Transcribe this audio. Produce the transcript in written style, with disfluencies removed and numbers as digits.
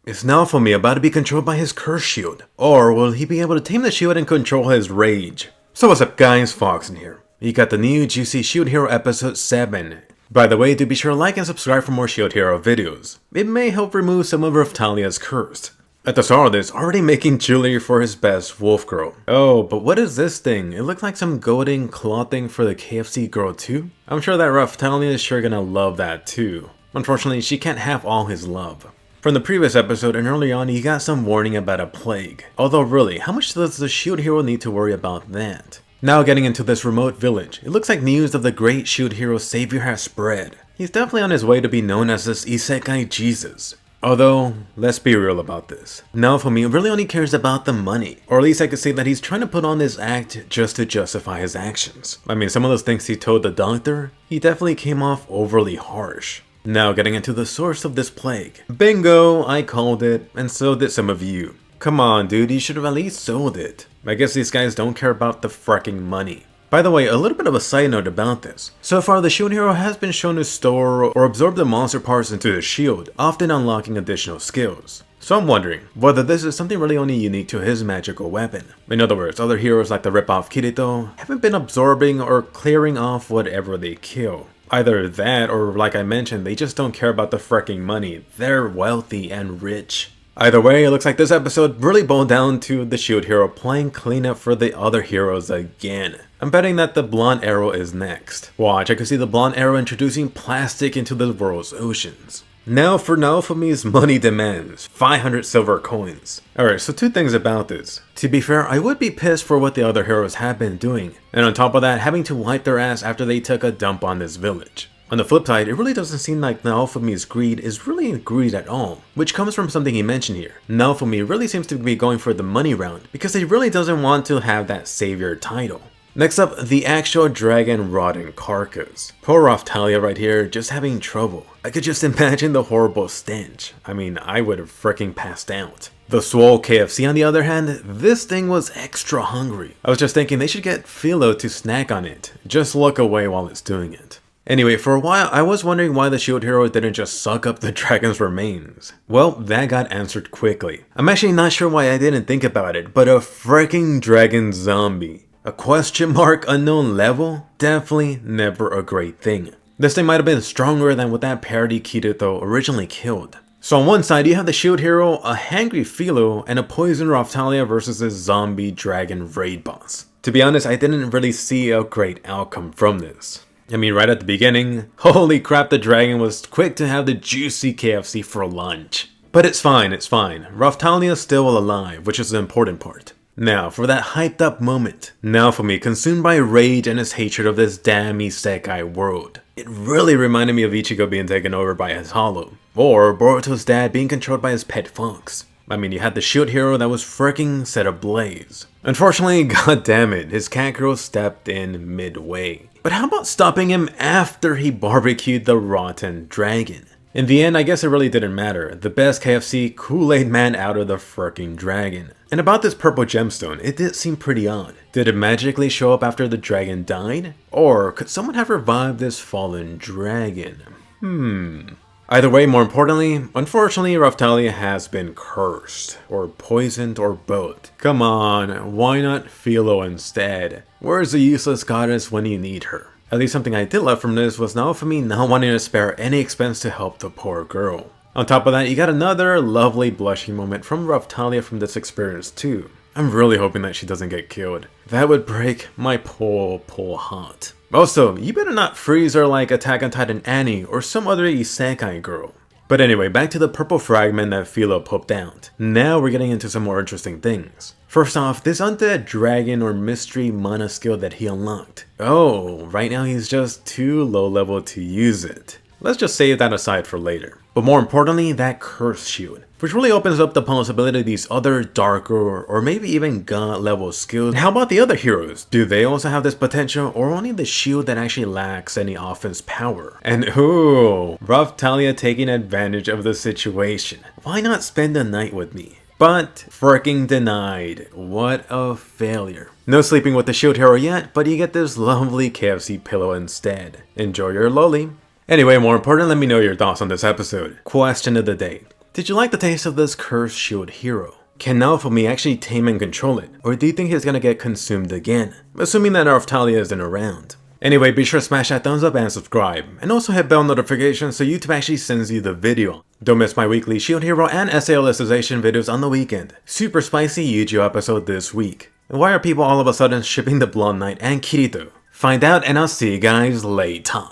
Is Naofumi about to be controlled by his curse shield? Or will he be able to tame the shield and control his rage? So what's up guys, Foxen here. You got the new juicy Shield Hero episode 7. By the way, do be sure to like and subscribe for more Shield Hero videos. It may help remove some of Raphtalia's curse. At the start of this, already making jewelry for his best wolf girl. Oh, but what is this thing? It looks like some golden clothing for the KFC girl too? I'm sure that Raphtalia is sure gonna love that too. Unfortunately, she can't have all his love. From the previous episode and early on, you got some warning about a plague. Although really, how much does the Shield Hero need to worry about that? Now getting into this remote village, it looks like news of the great Shield Hero savior has spread. He's definitely on his way to be known as this Isekai Jesus. Although, let's be real about this. Naofumi really only cares about the money. Or at least I could say that he's trying to put on this act just to justify his actions. I mean, some of those things he told the doctor, he definitely came off overly harsh. Now getting into the source of this plague. Bingo, I called it, and so did some of you. Come on dude, you should have at least sold it. I guess these guys don't care about the fricking money. By the way, a little bit of a side note about this. So far, the Shield Hero has been shown to store or absorb the monster parts into the shield, often unlocking additional skills. So I'm wondering whether this is something really only unique to his magical weapon. In other words, other heroes like the rip-off Kirito haven't been absorbing or clearing off whatever they kill. Either that or, like I mentioned, they just don't care about the fricking money. They're wealthy and rich. Either way, it looks like this episode really boiled down to the Shield Hero playing cleanup for the other heroes again. I'm betting that the blonde arrow is next. Watch, I can see the blonde arrow introducing plastic into the world's oceans. Now for Naofumi's money demands, 500 silver coins. Alright, so two things about this. To be fair, I would be pissed for what the other heroes have been doing. And on top of that, having to wipe their ass after they took a dump on this village. On the flip side, it really doesn't seem like Naofumi's greed is really greed at all, which comes from something he mentioned here. Naofumi really seems to be going for the money round because he really doesn't want to have that savior title. Next up, the actual dragon rotten carcass. Poor Raphtalia right here, just having trouble. I could just imagine the horrible stench. I mean, I would have freaking passed out. The swole KFC on the other hand, this thing was extra hungry. I was just thinking they should get Filo to snack on it. Just look away while it's doing it. Anyway, for a while, I was wondering why the Shield Hero didn't just suck up the dragon's remains. Well, that got answered quickly. I'm actually not sure why I didn't think about it, but a freaking dragon zombie. A question mark unknown level? Definitely never a great thing. This thing might have been stronger than what that parody Kirito originally killed. So on one side, you have the Shield Hero, a hangry Filo, and a poisoned Raphtalia versus a zombie dragon raid boss. To be honest, I didn't really see a great outcome from this. I mean, right at the beginning, holy crap, the dragon was quick to have the juicy KFC for lunch. But it's fine, it's fine. Raphtalia's still alive, which is the important part. Now, for that hyped up moment. Naofumi, consumed by rage and his hatred of this damn isekai world. It really reminded me of Ichigo being taken over by his hollow. Or Boruto's dad being controlled by his pet fox. I mean, you had the Shield Hero that was freaking set ablaze. Unfortunately, goddammit, his cat girl stepped in midway. But how about stopping him after he barbecued the rotten dragon? In the end, I guess it really didn't matter. The best KFC Kool-Aid man out of the freaking dragon. And about this purple gemstone, it did seem pretty odd. Did it magically show up after the dragon died? Or could someone have revived this fallen dragon? Either way, more importantly, unfortunately, Raphtalia has been cursed, or poisoned, or both. Come on, why not Filo instead? Where's the useless goddess when you need her? At least something I did love from this was Naofumi not wanting to spare any expense to help the poor girl. On top of that, you got another lovely blushing moment from Raphtalia from this experience too. I'm really hoping that she doesn't get killed. That would break my poor heart. Also, you better not freeze her like Attack on Titan Annie or some other isekai girl. But anyway, back to the purple fragment that Filo popped out. Now we're getting into some more interesting things. First off, this undead dragon or mystery mana skill that he unlocked. Oh, right now he's just too low level to use it. Let's just save that aside for later. But more importantly, that curse shield, which really opens up the possibility of these other darker or maybe even god level skills. And how about the other heroes? Do they also have this potential, or only the shield that actually lacks any offense power? And ooh, Raphtalia taking advantage of the situation. Why not spend the night with me? But freaking denied. What a failure. No sleeping with the Shield Hero yet, but you get this lovely KFC pillow instead. Enjoy your lolly. Anyway, more important, let me know your thoughts on this episode. Question of the day. Did you like the taste of this cursed shield hero? Can Naofumi actually tame and control it, or do you think he's gonna get consumed again? Assuming that Raphtalia isn't around. Anyway, be sure to smash that thumbs up and subscribe, and also hit bell notifications so YouTube actually sends you the video. Don't miss my weekly shield hero and essay illustration videos on the weekend. Super spicy Yu-Gi-Oh episode this week. And why are people all of a sudden shipping the Blonde Knight and Kirito? Find out, and I'll see you guys later.